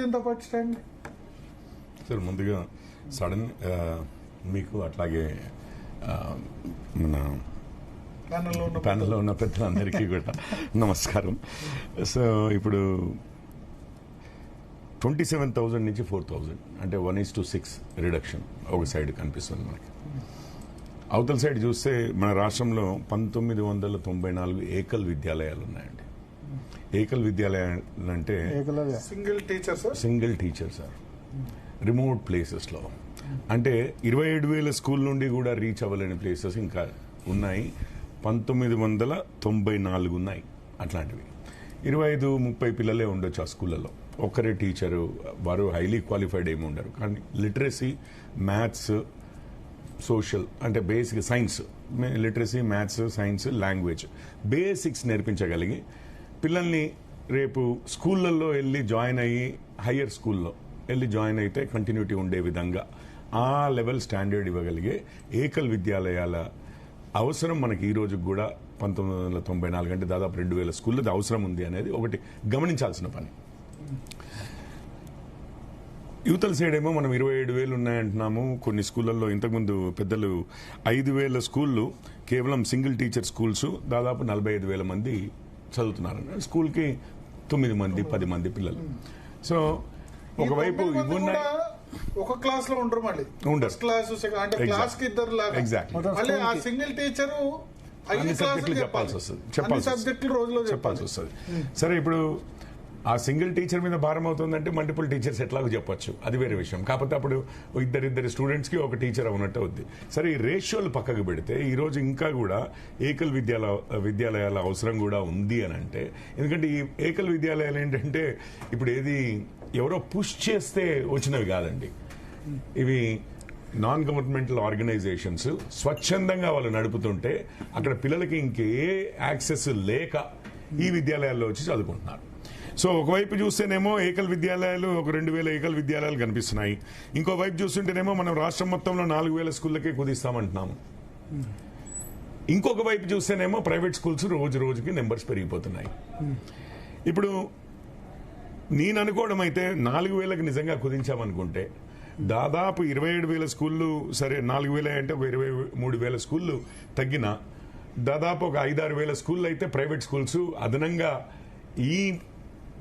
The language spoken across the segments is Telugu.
దీంతో పట్టించండి సార్. ముందుగా సడన్ మీకు అట్లాగే మన ప్యానల్లో ఉన్న పెద్దలందరికీ కూడా నమస్కారం. సో ఇప్పుడు 27,000 నుంచి 4,000 అంటే 1:6 రిడక్షన్ ఒక సైడ్ కనిపిస్తుంది మనకి. అవతల సైడ్ చూస్తే మన రాష్ట్రంలో 1994 ఏకల్ విద్యాలయాలు ఉన్నాయండి. ఏకల్ విద్యాలయాలు అంటే సింగిల్ టీచర్ సార్, రిమోట్ ప్లేసెస్లో. అంటే 27,000 స్కూల్ నుండి కూడా రీచ్ అవ్వలేని ప్లేసెస్ ఇంకా ఉన్నాయి. 1994 ఉన్నాయి అట్లాంటివి. 25-30 పిల్లలే ఉండొచ్చు ఆ స్కూళ్ళలో, ఒక్కరే టీచరు, వారు హైలీ క్వాలిఫైడ్ ఏమి ఉండరు. కానీ లిటరసీ, మ్యాథ్స్, సోషల్ అంటే basic science, literacy, maths, science, language basics నేర్పించగలిగి పిల్లల్ని రేపు స్కూళ్ళల్లో వెళ్ళి జాయిన్ అయ్యి హయ్యర్ స్కూల్లో వెళ్ళి జాయిన్ అయితే కంటిన్యూటీ ఉండే విధంగా ఆ లెవెల్ స్టాండర్డ్ ఇవ్వగలిగే ఏకల్ విద్యాలయాల అవసరం మనకి ఈ రోజుకి కూడా 1994 అంటే దాదాపు 2,000 స్కూళ్ళది అవసరం ఉంది అనేది ఒకటి గమనించాల్సిన పని. యువతల సైడ్ ఏమో మనం 27,000 ఉన్నాయంటున్నాము. కొన్ని స్కూళ్ళల్లో ఇంతకుముందు పెద్దలు 5,000 స్కూళ్ళు కేవలం సింగిల్ టీచర్ స్కూల్స్, దాదాపు 45,000 మంది చదువుతున్నారు. స్కూల్కి 9 మంది 10 మంది పిల్లలు. సో ఒకవైపు ఇవి ఉన్నాయి, ఒక క్లాస్ లో ఉండరు, మళ్ళీ ఉండరు క్లాస్ అంటే క్లాస్ కి ఇద్దరు లాగా. ఎగ్జాక్ట్లీ. మళ్ళీ ఆ సింగిల్ టీచరు అన్ని సబ్జెక్టులు చెప్పాల్సి వస్తుంది. సరే, ఇప్పుడు ఆ సింగిల్ టీచర్ మీద భారం అవుతుందంటే మల్టిపుల్ టీచర్స్ ఎట్లాగో చెప్పొచ్చు, అది వేరే విషయం. కాకపోతే అప్పుడు ఇద్దరు స్టూడెంట్స్కి ఒక టీచర్ అవునట్టు అవుద్ది. సరే, ఈ రేషియోలు పక్కకు పెడితే ఈరోజు ఇంకా కూడా ఏకల్ విద్యాలయాల అవసరం కూడా ఉంది అని అంటే, ఎందుకంటే ఈ ఏకల్ విద్యాలయాలు ఏంటంటే ఇప్పుడు ఏది ఎవరో పుష్ చేస్తే వచ్చినవి కాదండి. ఇవి నాన్ గవర్నమెంటల్ ఆర్గనైజేషన్స్ స్వచ్ఛందంగా వాళ్ళు నడుపుతుంటే అక్కడ పిల్లలకి ఇంకే యాక్సెస్ లేక ఈ విద్యాలయాల్లో వచ్చి చదువుకుంటున్నారు. సో ఒకవైపు చూస్తేనేమో ఏకల్ విద్యాలయాలు ఒక 2,000 ఏకల్ విద్యాలయాలు కనిపిస్తున్నాయి. ఇంకో వైపు చూస్తుంటేనేమో మనం రాష్ట్రం మొత్తంలో 4,000 స్కూళ్ళకే కుదిస్తామంటున్నాము. ఇంకొక వైపు చూస్తేనేమో ప్రైవేట్ స్కూల్స్ రోజు రోజుకి నెంబర్స్ పెరిగిపోతున్నాయి. ఇప్పుడు నేను అనుకోవడం అయితే 4,000కి నిజంగా కుదించామనుకుంటే దాదాపు 27,000 స్కూళ్ళు, సరే 4,000 అంటే ఒక 23,000 స్కూళ్ళు తగ్గిన దాదాపు ఒక 5-6,000 స్కూళ్ళు అయితే ప్రైవేట్ స్కూల్స్ అదనంగా ఈ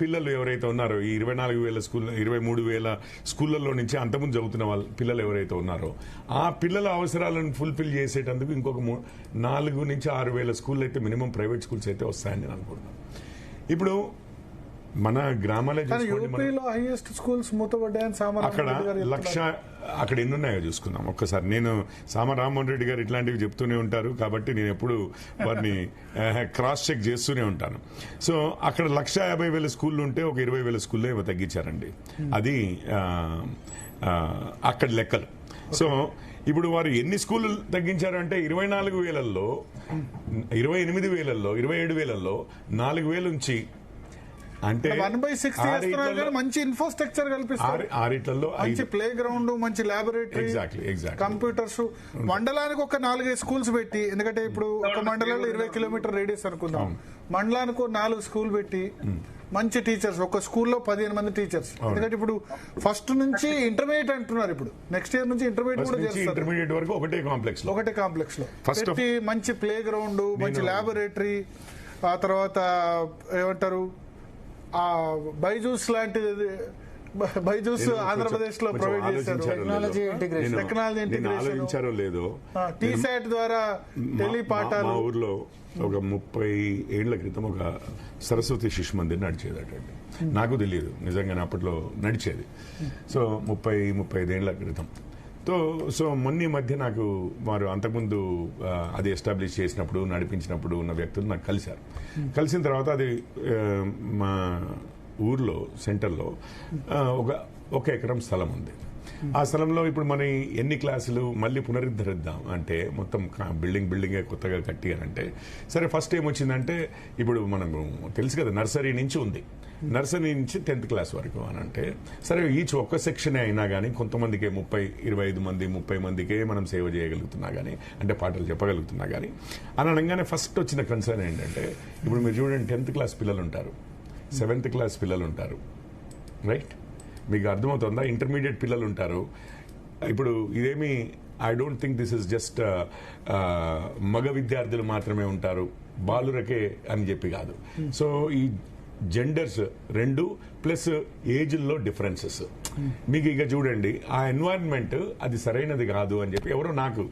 పిల్లలు ఎవరైతే ఉన్నారో ఈ 24,000 స్కూల్ 23,000 స్కూళ్ళల్లో నుంచి అంతకుముందు చదువుతున్న వాళ్ళ పిల్లలు ఎవరైతే ఉన్నారో ఆ పిల్లల అవసరాలను ఫుల్ఫిల్ చేసేటందుకు ఇంకొక 4,000 నుంచి 6,000 స్కూళ్ళు అయితే మినిమం ప్రైవేట్ స్కూల్స్ అయితే వస్తాయని నేను అనుకుంటున్నాను. ఇప్పుడు మన గ్రామాలే అక్కడ అక్కడ ఎన్ని ఉన్నాయో చూసుకుందాం ఒక్కసారి. నేను రామ్మోహన్ రెడ్డి గారు ఇట్లాంటివి చెప్తూనే ఉంటారు కాబట్టి నేను ఎప్పుడు వారిని క్రాస్ చెక్ చేస్తూనే ఉంటాను. సో అక్కడ 150,000 స్కూళ్ళు ఉంటే ఒక 20,000 స్కూల్లో ఏమో తగ్గించారండి. అది అక్కడ లెక్కలు. సో ఇప్పుడు వారు ఎన్ని స్కూళ్ళు తగ్గించారంటే 24,000లో 28,000లో 27,000లో 4,000 నుంచి అంటే మంచి ఇన్ఫ్రాస్ట్రక్చర్ కల్పిస్తారు. ఆరిట్లలో మంచి ప్లే గ్రౌండ్, మంచి ల్యాబొరేటరీ, కంప్యూటర్స్, మండలానికి ఒక 4-5 స్కూల్స్ పెట్టి, ఎందుకంటే ఇప్పుడు ఒక మండలంలో 20 కిలోమీటర్ రేడియస్ అనుకుందాం, మండలానికి 4 స్కూల్ పెట్టి మంచి టీచర్స్, ఒక స్కూల్లో 15 మంది టీచర్స్. ఎందుకంటే ఇప్పుడు ఫస్ట్ నుంచి ఇంటర్మీడియట్ అంటున్నారు, ఇప్పుడు నెక్స్ట్ ఇయర్ నుంచి ఇంటర్మీడియట్ కూడా చేస్తారు. ఇంటర్మీడియట్ వరకు ఒకటే కాంప్లెక్స్ లో పెట్టి మంచి ప్లే గ్రౌండ్, మంచి ల్యాబొరేటరీ, ఆ తర్వాత ఏమంటారు బైజూస్ లాంటిది, బైజూస్ ఆంధ్రప్రదేశ్ లో ప్రొవైడ్ చేశారు. టెక్నాలజీ ఇంటిగ్రేషన్ లేదో టీసాట్ ద్వారా టెలిపాఠాలు. మా ఊర్లో ఒక 30 ఏళ్ల క్రితం ఒక సరస్వతి శిశు మందిర్ నడిచేదటండి. నాకు తెలియదు నిజంగానే, అప్పట్లో నడిచేది. సో 30-35 ఏళ్ల క్రితం. సో మొన్న మధ్య నాకు వారు అంతకుముందు అది ఎస్టాబ్లిష్ చేసినప్పుడు నడిపించినప్పుడు ఉన్న వ్యక్తులు నాకు కలిశారు. కలిసిన తర్వాత అది మా ఊర్లో సెంటర్లో ఒక ఎకరం స్థలం ఉంది. ఆ స్థలంలో ఇప్పుడు మన ఎన్ని క్లాసులు మళ్ళీ పునరుద్ధరిద్దాం అంటే మొత్తం బిల్డింగే కొత్తగా కట్టి అని అంటే, సరే ఫస్ట్ ఏమొచ్చిందంటే ఇప్పుడు మనకు తెలుసు కదా నర్సరీ నుంచి ఉంది, నర్సరీ నుంచి 10th క్లాస్ వరకు అని అంటే, సరే ఈచ్ ఒక్క సెక్షనే అయినా కానీ కొంతమందికే 25 మంది 30 మందికే మనం సేవ చేయగలుగుతున్నా కానీ, అంటే పాటలు చెప్పగలుగుతున్నా కానీ అని అనగానే ఫస్ట్ వచ్చిన కన్సర్న్ ఏంటంటే, ఇప్పుడు మీరు చూడండి 10th క్లాస్ పిల్లలు ఉంటారు, 7th క్లాస్ పిల్లలు ఉంటారు, రైట్? మీకు అర్థమవుతుందా? ఇంటర్మీడియట్ పిల్లలు ఉంటారు. ఇప్పుడు ఇదేమి I don't think this is just మగ విద్యార్థులు మాత్రమే ఉంటారు బాలురకే అని చెప్పి కాదు. సో ఈ జెండర్స్ రెండు ప్లస్ ఏజ్ల్లో డిఫరెన్సెస్ మీకు ఇక చూడండి, ఆ ఎన్వైరన్మెంట్ అది సరైనది కాదు అని చెప్పి ఎవరో నాకు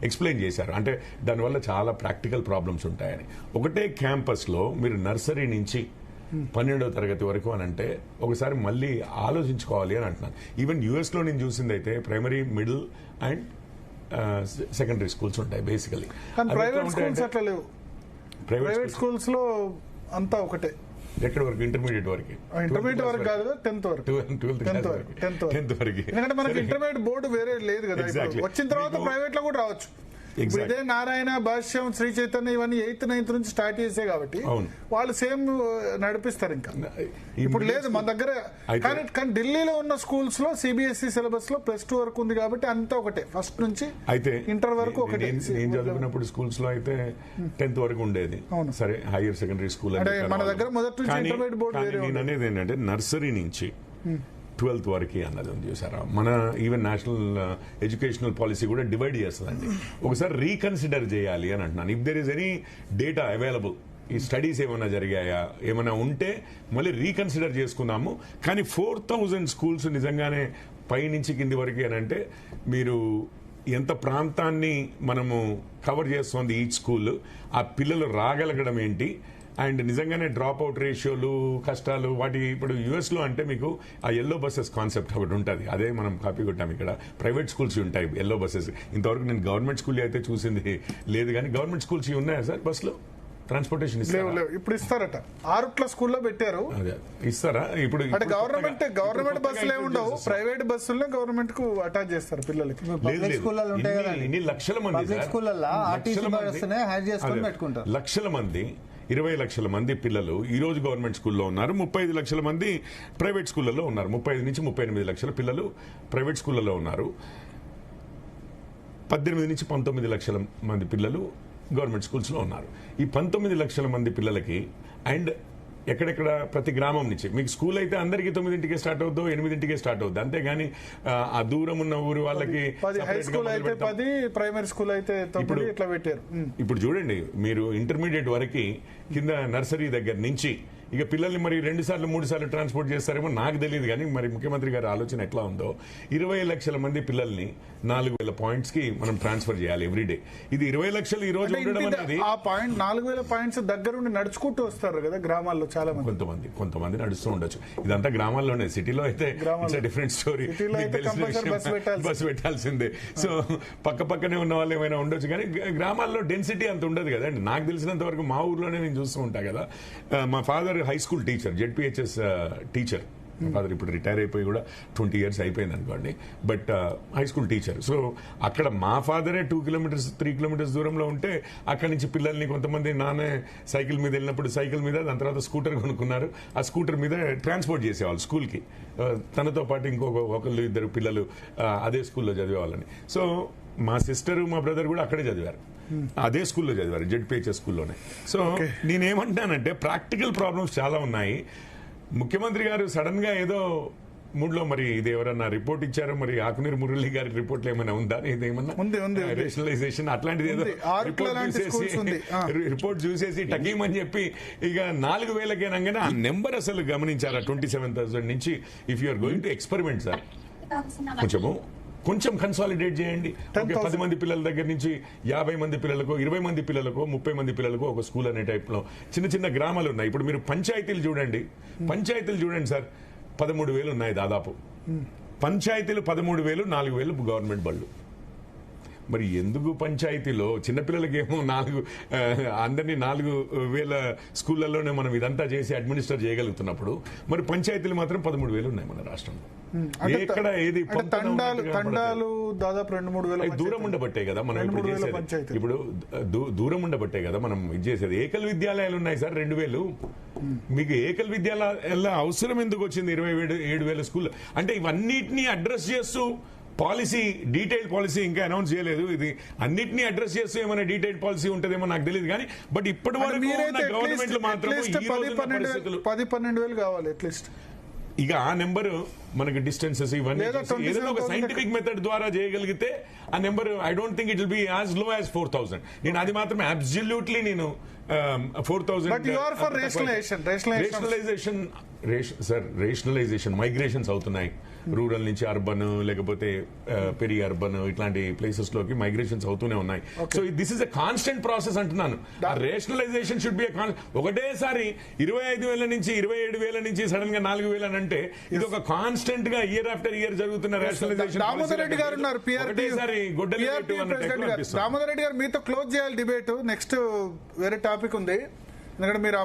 ఎక్స్ప్లెయిన్ చేశారు. అంటే దానివల్ల చాలా ప్రాక్టికల్ ప్రాబ్లమ్స్ ఉంటాయని. ఒకటే క్యాంపస్లో మీరు నర్సరీ నుంచి 12వ తరగతి వరకు అని అంటే ఒకసారి మళ్ళీ ఆలోచించుకోవాలి అని అంటున్నాను. ఈవెన్ యుఎస్లో నేను చూసిందైతే primary, middle and secondary schools ఉంటాయి బేసికలీ. ప్రైవేట్ స్కూల్స్ అట్లా లేవు. ప్రైవేట్ స్కూల్స్ లో అంతా ఒకటే. ఎక్కడి వరకు? ఇంటర్మీడియట్ వరకు. ఇంటర్మీడియట్ వరకు కాదు, 10th వరకు. 10th వరకు. ఎందుకంటే మనకి ఇంటర్మీడియట్ బోర్డు వేరే లేదు కదా. వచ్చిన తర్వాత ప్రైవేట్ లో కూడా రావచ్చు. ఇదే నారాయణ, భాష్యం, శ్రీ చైతన్య ఇవన్నీ 8th 9th నుంచి స్టార్ట్ చేసే కాబట్టి వాళ్ళు సేమ్ నడిపిస్తారు. ఇంకా ఇప్పుడు లేదు మన దగ్గర. కానీ ఢిల్లీలో ఉన్న స్కూల్స్ లో సిబిఎస్ఈ సిలబస్ లో +2 వరకు ఉంది కాబట్టి అంతా ఒకటే, ఫస్ట్ నుంచి అయితే ఇంటర్ వరకు ఒకటే. నేను చదివినప్పుడు స్కూల్స్ లో అయితే 10th వరకు ఉండేది. సరే, హైయర్ సెకండరీ స్కూల్ మన దగ్గర మొదటి నుంచి ఇంటర్మీడియట్ బోర్డు. నేను అనేది ఏంటంటే నర్సరీ నుంచి 12th వరకు అన్నది ఉంది చూసారా. మన ఈవెన్ నేషనల్ ఎడ్యుకేషనల్ పాలసీ కూడా డివైడ్ చేస్తుందండి. ఒకసారి రీకన్సిడర్ చేయాలి అని అంటున్నాను. If there is any data available, ఈ స్టడీస్ ఏమైనా జరిగాయా, ఏమైనా ఉంటే మళ్ళీ రీకన్సిడర్ చేసుకుందాము. కానీ 4000 స్కూల్స్ నిజంగానే పైనుంచి కింది వరకు అని అంటే మీరు ఎంత ప్రాంతాన్ని మనము కవర్ చేస్తుంది ఈచ్ స్కూల్, ఆ పిల్లలు రాగలగడం ఏంటి, అండ్ నిజంగానే డ్రాప్ అవుట్ రేషియోలు, కష్టాలు వాటి. ఇప్పుడు యుఎస్ లో అంటే మీకు ఆ ఎల్లో బస్సెస్ కాన్సెప్ట్ ఒకటి ఉంటుంది, అదే మనం కాపీ కొట్టాం. ఇక్కడ ప్రైవేట్ స్కూల్స్ ఉంటాయి ఎల్లో బస్సెస్. ఇంతవరకు నేను గవర్నమెంట్ స్కూల్ అయితే చూసింది లేదు, కానీ గవర్నమెంట్ స్కూల్స్ ఉన్నాయా సార్ బస్సులో ట్రాన్స్పోర్టేషన్? ఇప్పుడు ఇస్తారట, 6 స్కూల్లో పెట్టారు. ఇస్తారా? ఇప్పుడు గవర్నమెంట్ బస్సులే ఉండవు, ప్రైవేట్ బస్సుల్లో గవర్నమెంట్ కు అటాచ్ చేస్తారు పిల్లలకి. ఇన్ని లక్షల మంది, లక్షల మంది, 20 లక్షల మంది పిల్లలు ఈ రోజు గవర్నమెంట్ స్కూల్లో ఉన్నారు. 35 లక్షల మంది ప్రైవేట్ స్కూళ్లలో ఉన్నారు. 35 నుంచి 38 లక్షల పిల్లలు ప్రైవేట్ స్కూళ్లలో ఉన్నారు. 18 నుంచి 19 లక్షల మంది పిల్లలు గవర్నమెంట్ స్కూల్స్ లో ఉన్నారు. ఈ 19 లక్షల మంది పిల్లలకి అండ్ ఎక్కడెక్కడ ప్రతి గ్రామం నుంచి మీకు స్కూల్ అయితే అందరికీ 9ంటికే స్టార్ట్ అవుద్దో 8ంటికే స్టార్ట్ అవుద్ది. అంతేగాని ఆ దూరం ఉన్న ఊరు వాళ్ళకి హై స్కూల్ అయితే 10, ప్రైమరీ స్కూల్ అయితే 9 ఇట్లా పెట్టారు. ఇప్పుడు చూడండి, మీరు ఇంటర్మీడియట్ వరకు కింద నర్సరీ దగ్గర నుంచి ఇక పిల్లల్ని మరి 2 సార్లు 3 సార్లు ట్రాన్స్పోర్ట్ చేస్తారేమో నాకు తెలియదు, కానీ మరి ముఖ్యమంత్రి గారి ఆలోచన ఎట్లా ఉందో 20 లక్షల మంది పిల్లల్ని 4000 పాయింట్స్ కి మనం ట్రాన్స్ఫర్ చేయాలి ఎవ్రీడే. ఇది 20 లక్షలు ఈ రోజు ఉండడం అనేది. ఆ పాయింట్ 4000 పాయింట్స్ దగ్గరుండి నడుచుకుంటూ వస్తారు కదా గ్రామాల్లో చాలా మంది. కొంతమంది నడుస్తూ ఉండొచ్చు. ఇదంతా గ్రామాల్లోనే. సిటీలో అయితే డిఫరెంట్ స్టోరీ, బస్సు పెట్టాల్సిందే. సో పక్కనే ఉన్న వాళ్ళు ఏమైనా ఉండొచ్చు, కానీ గ్రామాల్లో డెన్సిటీ అంత ఉండదు కదండి. నాకు తెలిసినంత వరకు మా ఊర్లోనే నేను చూస్తూ ఉంటా కదా. మా father high school teacher, ZPHS teacher. మా ఫాదర్ ఇప్పుడు రిటైర్ అయిపోయి కూడా 20 years అయిపోయింది అనుకోండి, but high school teacher. So అక్కడ మా ఫాదరే 2 kilometers 3 kilometers దూరంలో ఉంటే అక్కడి నుంచి పిల్లల్ని కొంతమంది నాన్న సైకిల్ మీద వెళ్ళినప్పుడు సైకిల్ మీద, దాని తర్వాత స్కూటర్ కొనుక్కున్నారు, ఆ స్కూటర్ మీద ట్రాన్స్పోర్ట్ చేసేవాళ్ళు స్కూల్కి. తనతో పాటు ఒకళ్ళు 2 పిల్లలు అదే స్కూల్లో చదివేవాళ్ళని. సో మా సిస్టర్, మా బ్రదర్ కూడా అక్కడే చదివారు, అదే స్కూల్లో చదివారు, జెడ్పీహెచ్ఎస్ స్కూల్లోనే. సో నేనేమంటానంటే ప్రాక్టికల్ ప్రాబ్లమ్స్ చాలా ఉన్నాయి. ముఖ్యమంత్రి గారు సడన్ గా ఏదో మూడ్లో, మరి ఇది ఎవరన్నా రిపోర్ట్ ఇచ్చారో, మరి ఆకునీరు మురళి గారి రిపోర్ట్లు ఏమైనా ఉందా, ఇదేమన్నా రేషనలైజేషన్ అట్లాంటిది ఏదో రిపోర్ట్ చూసేసి టకీమని చెప్పి ఇక 4000 అనగానే ఆ నెంబర్ అసలు గమనించారా? 27,000 నుంచి if you are going to experiment sir, కొంచెం కన్సాలిడేట్ చేయండి. 10 మంది పిల్లల దగ్గర నుంచి 50 మంది పిల్లలకు, 20 మంది పిల్లలకు, 30 మంది పిల్లలకు ఒక స్కూల్ అనే టైప్ లో చిన్న గ్రామాలు ఉన్నాయి. ఇప్పుడు మీరు పంచాయతీలు చూడండి సార్, 13,000 ఉన్నాయి దాదాపు. పంచాయతీలు 13,000, 4,000 గవర్నమెంట్ బళ్ళు. మరి ఎందుకు పంచాయతీలో చిన్నపిల్లలకి ఏమో అందరినీ 4,000 స్కూళ్లలోనే మనం ఇదంతా చేసి అడ్మినిస్టర్ చేయగలుగుతున్నప్పుడు, మరి పంచాయతీలు మాత్రం 13,000 ఉన్నాయి మన రాష్ట్రంలో. ఎక్కడ ఏది తండాలు దాదాపు 2-3,000 దూరం ఉండబట్టే కదా మనం ఇప్పుడు చేసేది. ఇప్పుడు దూరం ఉండబట్టే కదా మనం ఇది చేసేది. ఏకల్ విద్యాలయాలు ఉన్నాయి సార్ 2,000. మీకు ఏకల్ విద్యాలయాల అవసరం ఎందుకు వచ్చింది? 27,000 స్కూల్ అంటే ఇవన్నిటినీ అడ్రస్ చేస్తూ పాలసీ, డీటెయిల్డ్ పాలసీ ఇంకా అనౌన్స్ చేయలేదు. ఇది అన్నిటినీ అడ్రస్ చేస్తూ ఏమైనా డీటెయిల్డ్ పాలసీ ఉంటుందేమో నాకు తెలియదు, కానీ బట్ ఇప్పటి వరకు గవర్నమెంట్ మాత్రం 10-12,000 కావాలి అట్లీస్ట్. ఇక ఆ నెంబరు మనకి డిస్టెన్సెస్ ఇవన్నీ లేదా చూసి ఏదైనా ఒక 27,000 సైంటిఫిక్ మెథడ్ ద్వారా చేయగలిగితే ఆ number I don't think it will be as low as 4,000. నేను అది మాత్రమే అబ్సల్యూట్లీ నేను 4,000. But you are for rationalisation. Rationalisation migrations అవుతున్నాయి రూరల్ నుంచి అర్బన్ లేకపోతే పెరి అర్బన్ ఇట్లాంటి ప్లేసెస్ లోకి మైగ్రేషన్స్ అవుతూనే ఉన్నాయి. So this is a constant process అంటున్నాను. రేషనలైజేషన్ షుడ్ బి ఒకటేసారి 25,000 నుంచి 27,000 నుంచి సడన్ గా 4,000 అని అంటే ఇది ఒక కాన్స్టెంట్ గా ఇయర్ ఆఫ్టర్ ఇయర్ జరుగుతున్న రేషనలైజేషన్. దామోదర్ రెడ్డి గారు ఉన్నారు, దామోదర్ రెడ్డి గారు మీతో క్లోజ్ చేయాలి డిబేట్. నెక్స్ట్ వేరే టాపిక్ ఉంది, ఎందుకంటే మీరు